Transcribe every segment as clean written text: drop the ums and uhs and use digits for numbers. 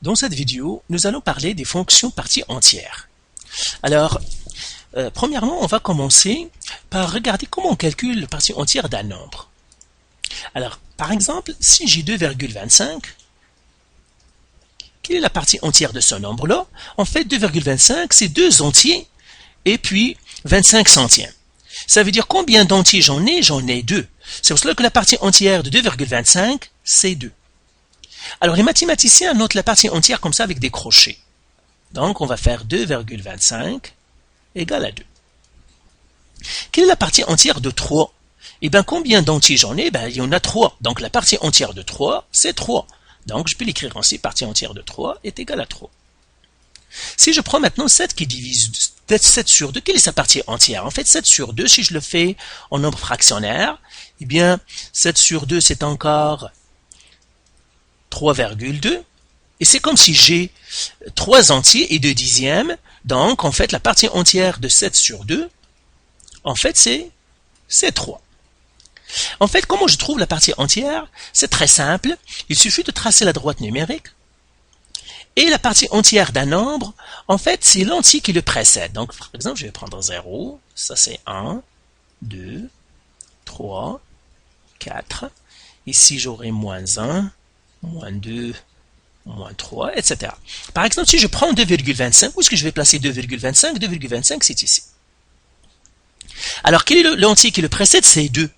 Dans cette vidéo, nous allons parler des fonctions parties entières. Alors, premièrement, on va commencer par regarder comment on calcule la partie entière d'un nombre. Alors, par exemple, si j'ai 2,25, quelle est la partie entière de ce nombre-là? En fait, 2,25, c'est 2 entiers et puis 25 centièmes. Ça veut dire combien d'entiers j'en ai? J'en ai 2. C'est pour cela que la partie entière de 2,25, c'est 2. Alors, les mathématiciens notent la partie entière comme ça avec des crochets. Donc, on va faire 2,25 égale à 2. Quelle est la partie entière de 3? Eh bien, combien d'entiers j'en ai? Il y en a 3. Donc, la partie entière de 3, c'est 3. Donc, je peux l'écrire ainsi, partie entière de 3 est égale à 3. Si je prends maintenant 7 qui divise 7 sur 2, quelle est sa partie entière? En fait, 7 sur 2, si je le fais en nombre fractionnaire, eh bien, 7 sur 2, c'est encore 3,2. Et c'est comme si j'ai 3 entiers et 2 dixièmes. Donc, en fait, la partie entière de 7 sur 2, en fait, c'est 3. En fait, comment je trouve la partie entière? C'est très simple. Il suffit de tracer la droite numérique. Et la partie entière d'un nombre, en fait, c'est l'entier qui le précède. Donc, par exemple, je vais prendre 0. Ça, c'est 1, 2, 3, 4. Ici, j'aurai moins 1, moins 2, moins 3, etc. Par exemple, si je prends 2,25, où est-ce que je vais placer 2,25? 2,25, c'est ici. Alors, quel est l'entier qui le précède? C'est 2.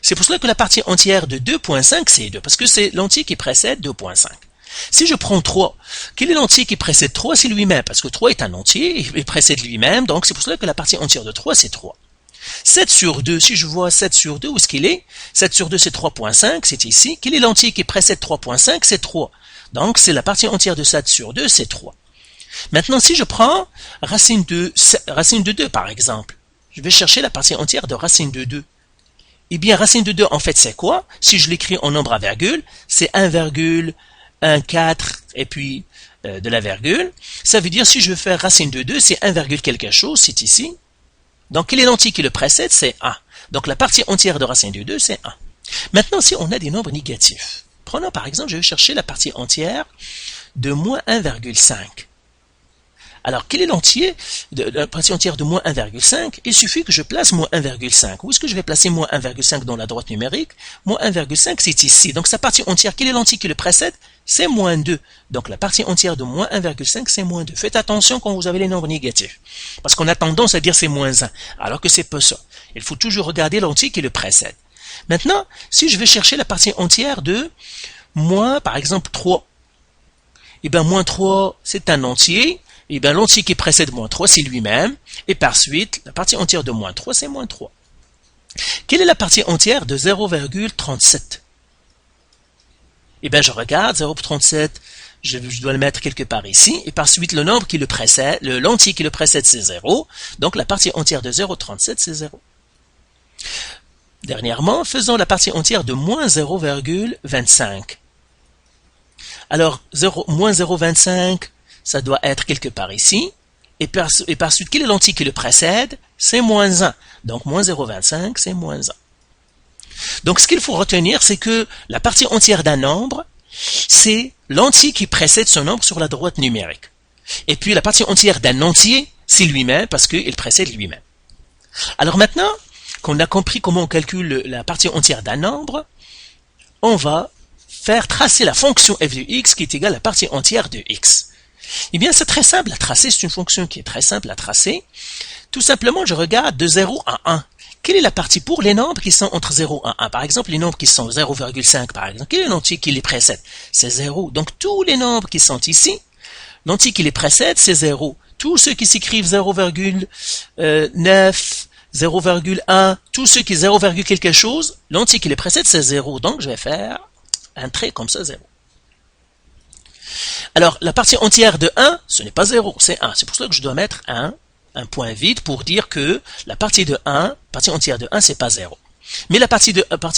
C'est pour cela que la partie entière de 2,5, c'est 2, parce que c'est l'entier qui précède 2,5. Si je prends 3, quel est l'entier qui précède 3? C'est lui-même, parce que 3 est un entier, il précède lui-même, donc c'est pour cela que la partie entière de 3, c'est 3. 7 sur 2, si je vois 7 sur 2, où est-ce qu'il est? 7 sur 2, c'est 3,5, c'est ici. Quel est l'entier qui précède 3,5? C'est 3. Donc, c'est la partie entière de 7 sur 2, c'est 3. Maintenant, si je prends racine de 2, par exemple, je vais chercher la partie entière de racine de 2. Eh bien, racine de 2, en fait, c'est quoi? Si je l'écris en nombre à virgule, c'est 1,14 et puis de la virgule. Ça veut dire, si je veux faire racine de 2, c'est 1, quelque chose, c'est ici. Donc, quel est l'entier qui le précède? C'est 1. Donc, la partie entière de racine de 2, c'est 1. Maintenant, si on a des nombres négatifs, prenons par exemple, je vais chercher la partie entière de moins 1,5. Alors, quel est l'entier de la partie entière de moins 1,5? Il suffit que je place moins 1,5. Où est-ce que je vais placer moins 1,5 dans la droite numérique? Moins 1,5, c'est ici. Donc, sa partie entière, quel est l'entier qui le précède? C'est moins 2. Donc, la partie entière de moins 1,5, c'est moins 2. Faites attention quand vous avez les nombres négatifs. Parce qu'on a tendance à dire c'est moins 1, alors que c'est pas ça. Il faut toujours regarder l'entier qui le précède. Maintenant, si je vais chercher la partie entière de moins, par exemple, 3. Eh bien, moins 3, c'est un entier. Eh bien, l'entier qui précède moins 3, c'est lui-même. Et par suite, la partie entière de moins 3, c'est moins 3. Quelle est la partie entière de 0,37? Eh bien, je regarde, 0,37, je dois le mettre quelque part ici. Et par suite, le nombre qui le précède, l'entier qui le précède, c'est 0. Donc, la partie entière de 0,37, c'est 0. Dernièrement, faisons la partie entière de moins 0,25. Alors, moins 0,25, ça doit être quelque part ici. Et par suite, quel est l'entier qui le précède? C'est moins 1. Donc, moins 0,25, c'est moins 1. Donc, ce qu'il faut retenir, c'est que la partie entière d'un nombre, c'est l'entier qui précède ce nombre sur la droite numérique. Et puis, la partie entière d'un entier, c'est lui-même, parce qu'il précède lui-même. Alors maintenant, qu'on a compris comment on calcule la partie entière d'un nombre, on va faire tracer la fonction f de x qui est égale à la partie entière de x. Eh bien, c'est très simple à tracer, c'est une fonction qui est très simple à tracer. Tout simplement, je regarde de 0 à 1. Quelle est la partie pour les nombres qui sont entre 0 et 1? Par exemple, les nombres qui sont 0,5, par exemple, quel est l'entier qui les précède? C'est 0. Donc, tous les nombres qui sont ici, l'entier qui les précède, c'est 0. Tous ceux qui s'écrivent 0,9, 0,1, tous ceux qui 0, quelque chose, l'entier qui les précède, c'est 0. Donc, je vais faire un trait comme ça, 0. Alors, la partie entière de 1, ce n'est pas 0, c'est 1. C'est pour cela que je dois mettre un point vide pour dire que la partie entière de 1, c'est pas 0. Mais la partie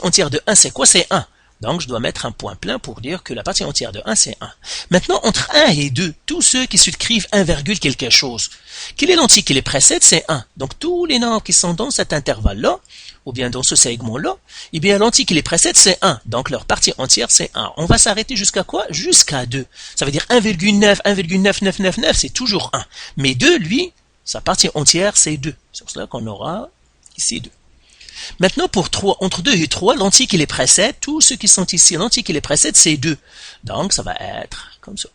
entière de 1, c'est quoi? C'est 1. Donc, je dois mettre un point plein pour dire que la partie entière de 1, c'est 1. Maintenant, entre 1 et 2, tous ceux qui s'écrivent 1, quelque chose, quel est l'entier qui les précède? C'est 1. Donc, tous les nombres qui sont dans cet intervalle-là, ou bien dans ce segment-là, eh bien, l'entier qui les précède, c'est 1. Donc, leur partie entière, c'est 1. On va s'arrêter jusqu'à quoi? Jusqu'à 2. Ça veut dire 1,9, 1,9999, c'est toujours 1. Mais 2, lui, sa partie entière, c'est 2. C'est pour cela qu'on aura ici 2. Maintenant, pour 3, entre 2 et 3, l'entier qui les précède, tous ceux qui sont ici, l'entier qui les précède, c'est 2. Donc, ça va être comme ça.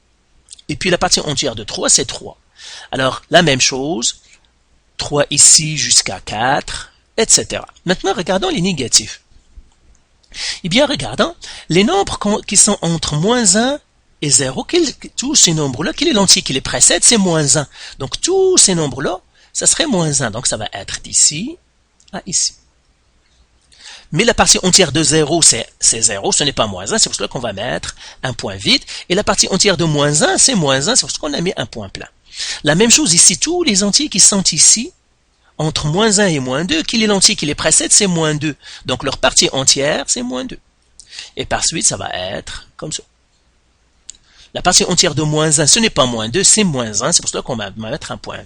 Et puis, la partie entière de 3, c'est 3. Alors, la même chose, 3 ici jusqu'à 4, etc. Maintenant, regardons les négatifs. Eh bien, regardons les nombres qui sont entre moins 1 et 0. Tous ces nombres-là, quel est l'entier qui les précède? C'est moins 1. Donc, tous ces nombres-là, ça serait moins 1. Donc, ça va être d'ici à ici. Mais la partie entière de 0, c'est 0, ce n'est pas moins 1, c'est pour cela qu'on va mettre un point vide. Et la partie entière de moins 1, c'est moins 1, c'est pour cela qu'on a mis un point plein. La même chose ici, tous les entiers qui sont ici, entre moins 1 et moins 2, quel est l'entier qui les précède? C'est moins 2. Donc leur partie entière, c'est moins 2. Et par suite, ça va être comme ça. La partie entière de moins 1, ce n'est pas moins 2, c'est moins 1, c'est pour cela qu'on va mettre un point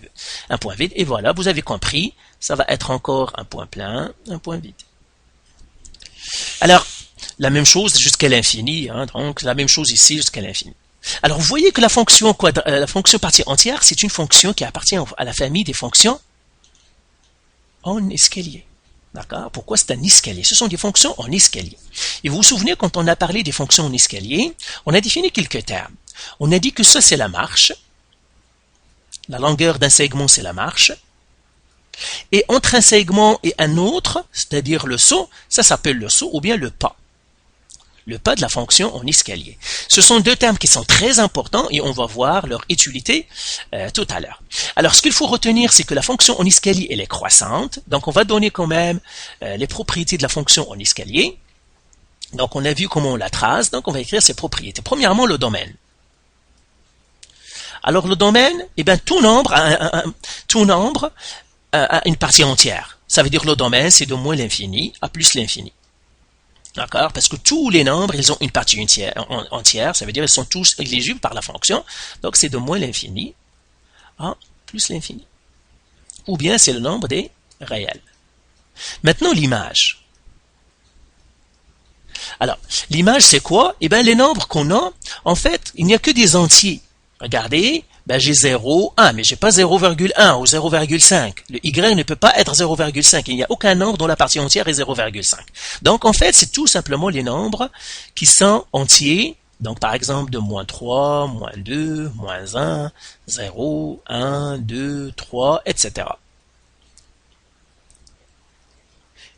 vide. Et voilà, vous avez compris, ça va être encore un point plein, un point vide. Alors, la même chose jusqu'à l'infini, hein, donc la même chose ici jusqu'à l'infini. Alors, vous voyez que la fonction partie entière, c'est une fonction qui appartient à la famille des fonctions en escalier. D'accord? Pourquoi c'est un escalier? Ce sont des fonctions en escalier. Et vous vous souvenez, quand on a parlé des fonctions en escalier, on a défini quelques termes. On a dit que ça, c'est la marche. La longueur d'un segment, c'est la marche. Et entre un segment et un autre, c'est-à-dire le saut, ça s'appelle le saut ou bien le pas. Le pas de la fonction en escalier. Ce sont deux termes qui sont très importants et on va voir leur utilité tout à l'heure. Alors, ce qu'il faut retenir, c'est que la fonction en escalier, elle est croissante. Donc, on va donner quand même les propriétés de la fonction en escalier. Donc, on a vu comment on la trace. Donc, on va écrire ses propriétés. Premièrement, le domaine. Alors, le domaine, eh bien, tout nombre a une partie entière. Ça veut dire que le domaine, c'est de moins l'infini à plus l'infini. D'accord? Parce que tous les nombres, ils ont une partie entière. Ça veut dire qu'ils sont tous éligibles par la fonction. Donc, c'est de moins l'infini à plus l'infini. Ou bien, c'est le nombre des réels. Maintenant, l'image. Alors, l'image, c'est quoi? Eh bien, les nombres qu'on a, en fait, il n'y a que des entiers. Regardez, ben j'ai 0, 1, mais j'ai pas 0,1 ou 0,5. Le y ne peut pas être 0,5. Il n'y a aucun nombre dont la partie entière est 0,5. Donc, en fait, c'est tout simplement les nombres qui sont entiers. Donc, par exemple, de moins 3, moins 2, moins 1, 0, 1, 2, 3, etc.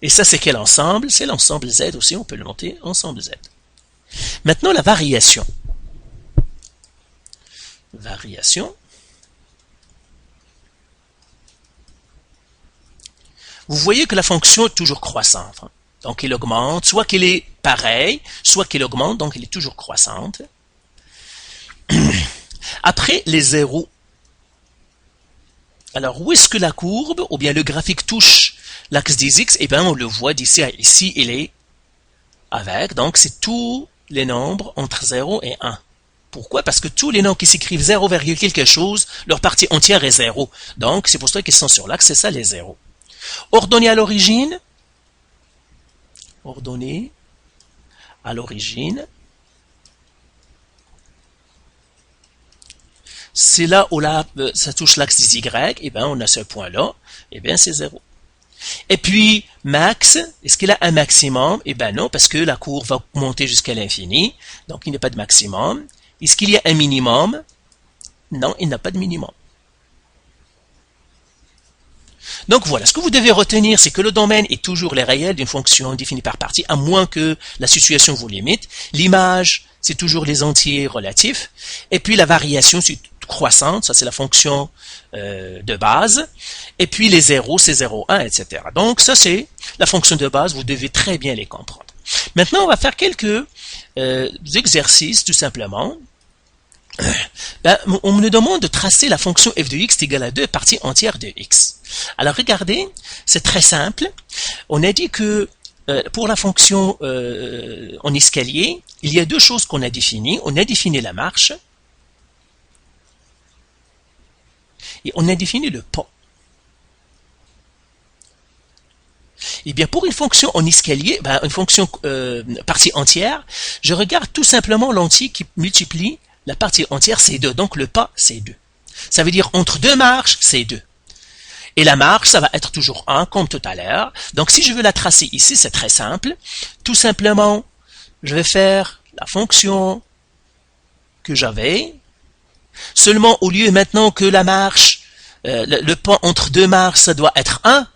Et ça, c'est quel ensemble? C'est l'ensemble Z aussi, on peut le noter, ensemble Z. Maintenant, la variation. Variation. Vous voyez que la fonction est toujours croissante. Donc, elle augmente, soit qu'elle est pareille, soit qu'elle augmente, donc elle est toujours croissante. Après, les zéros. Alors, où est-ce que la courbe, ou bien le graphique touche l'axe des x? Eh bien, on le voit d'ici à ici, il est avec. Donc, c'est tous les nombres entre 0 et 1. Pourquoi? Parce que tous les nombres qui s'écrivent 0, quelque chose, leur partie entière est 0. Donc, c'est pour ça qu'ils sont sur l'axe, c'est ça les zéros. Ordonnés à l'origine. Ordonnés à l'origine. C'est là où ça touche l'axe des y, et bien on a ce point-là, et bien c'est 0. Et puis, max, est-ce qu'il a un maximum? Eh bien non, parce que la courbe va monter jusqu'à l'infini, donc il n'y a pas de maximum. Est-ce qu'il y a un minimum? Non, il n'a pas de minimum. Donc voilà, ce que vous devez retenir, c'est que le domaine est toujours les réels d'une fonction définie par partie, à moins que la situation vous limite. L'image, c'est toujours les entiers relatifs. Et puis la variation, c'est croissante, ça c'est la fonction de base. Et puis les zéros, c'est 0, 1, etc. Donc ça c'est la fonction de base, vous devez très bien les comprendre. Maintenant, on va faire quelques exercices, tout simplement. On me demande de tracer la fonction f de x est égale à 2 parties entières de x. Alors regardez, c'est très simple. On a dit que pour la fonction en escalier, il y a deux choses qu'on a définies. On a défini la marche et on a défini le pas. Eh bien, pour une fonction en escalier, une fonction partie entière, je regarde tout simplement l'entier qui multiplie la partie entière, c'est 2. Donc, le pas, c'est 2. Ça veut dire entre deux marches, c'est 2. Et la marche, ça va être toujours 1, comme tout à l'heure. Donc, si je veux la tracer ici, c'est très simple. Tout simplement, je vais faire la fonction que j'avais. Seulement, au lieu maintenant que la marche, le pas entre deux marches, ça doit être 1.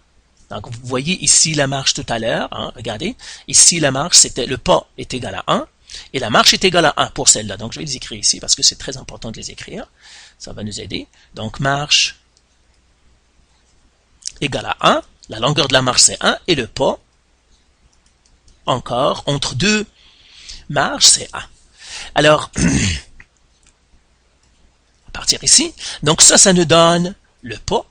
Donc, vous voyez ici la marche tout à l'heure. Regardez. Ici, la marche, c'était le pas est égal à 1. Et la marche est égale à 1 pour celle-là. Donc, je vais les écrire ici parce que c'est très important de les écrire. Ça va nous aider. Donc, marche égale à 1. La longueur de la marche, c'est 1. Et le pas, encore, entre deux marches, c'est 1. Alors, à partir ici, donc ça nous donne le pas.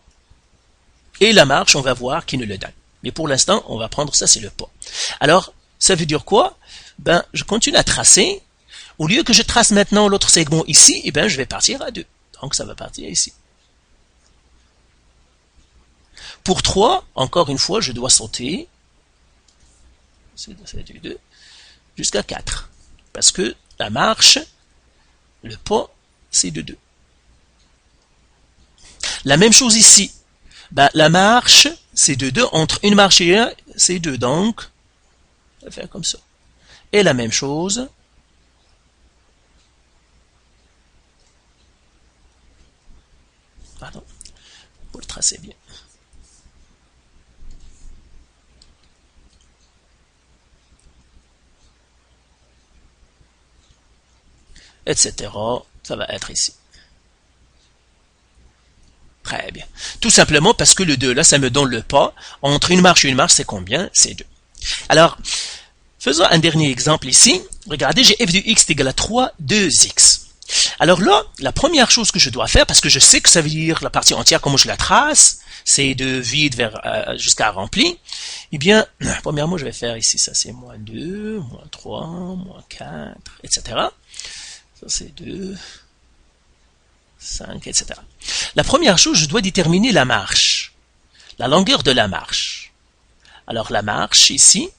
Et la marche, on va voir qui nous le donne. Mais pour l'instant, on va prendre ça, c'est le pas. Alors, ça veut dire quoi? Je continue à tracer. Au lieu que je trace maintenant l'autre segment ici, je vais partir à 2. Donc, ça va partir ici. Pour 3, encore une fois, je dois sauter. C'est 2, jusqu'à 4. Parce que la marche, le pas, c'est de 2. La même chose ici. La marche, c'est de 2. Entre une marche et un, c'est 2. Donc, on va faire comme ça. Et la même chose. Pardon. Pour le tracer bien. Etc. Ça va être ici. Très bien. Tout simplement parce que le 2, là, ça me donne le pas. Entre une marche et une marche, c'est combien? C'est 2. Alors, faisons un dernier exemple ici. Regardez, j'ai f de x est égal à 3, 2x. Alors là, la première chose que je dois faire, parce que je sais que ça veut dire la partie entière, comment je la trace, c'est de vide vers jusqu'à rempli. Eh bien, premièrement, je vais faire ici, ça c'est moins 2, moins 3, moins 4, etc. Ça c'est 2, 5, etc. La première chose, je dois déterminer la marche, la longueur de la marche. Alors la marche ici,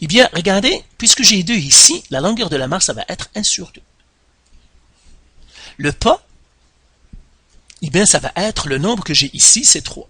eh bien, regardez, puisque j'ai 2 ici, la longueur de la marche, ça va être 1 sur 2. Le pas, eh bien, ça va être le nombre que j'ai ici, c'est 3.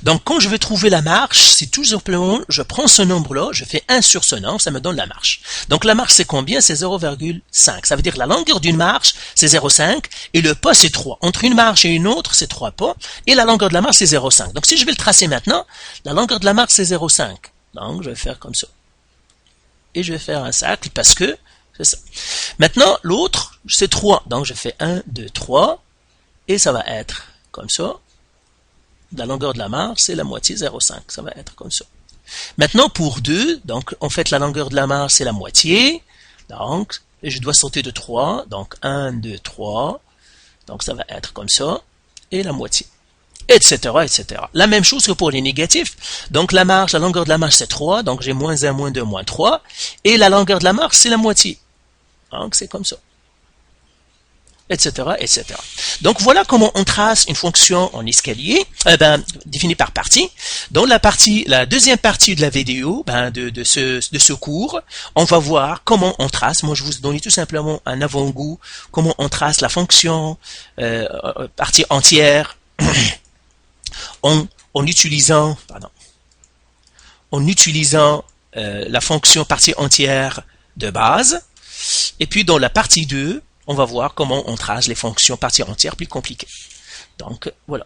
Donc, quand je veux trouver la marche, c'est tout simplement, je prends ce nombre-là, je fais 1 sur ce nombre, ça me donne la marche. Donc, la marche, c'est combien? C'est 0,5. Ça veut dire que la longueur d'une marche, c'est 0,5, et le pas, c'est 3. Entre une marche et une autre, c'est 3 pas, et la longueur de la marche, c'est 0,5. Donc, si je vais le tracer maintenant, la longueur de la marche, c'est 0,5. Donc, je vais faire comme ça. Et je vais faire un cercle, parce que c'est ça. Maintenant, l'autre, c'est 3. Donc, je fais 1, 2, 3, et ça va être comme ça. La longueur de la marche, c'est la moitié, 0,5. Ça va être comme ça. Maintenant, pour 2, donc, en fait, la longueur de la marche, c'est la moitié. Donc, et je dois sauter de 3. Donc, 1, 2, 3. Donc, ça va être comme ça. Et la moitié. Etc., etc. La même chose que pour les négatifs. Donc, la marche, la longueur de la marche, c'est 3. Donc, j'ai moins 1, moins 2, moins 3. Et la longueur de la marche, c'est la moitié. Donc, c'est comme ça. Etc., etc. Donc, voilà comment on trace une fonction en escalier, définie par partie. Dans la deuxième partie de la vidéo, de ce cours, on va voir comment on trace. Moi, je vous donne tout simplement un avant-goût, comment on trace la fonction partie entière en utilisant la fonction partie entière de base. Et puis, dans la partie 2, on va voir comment on trace les fonctions partie entière plus compliquées. Donc, voilà.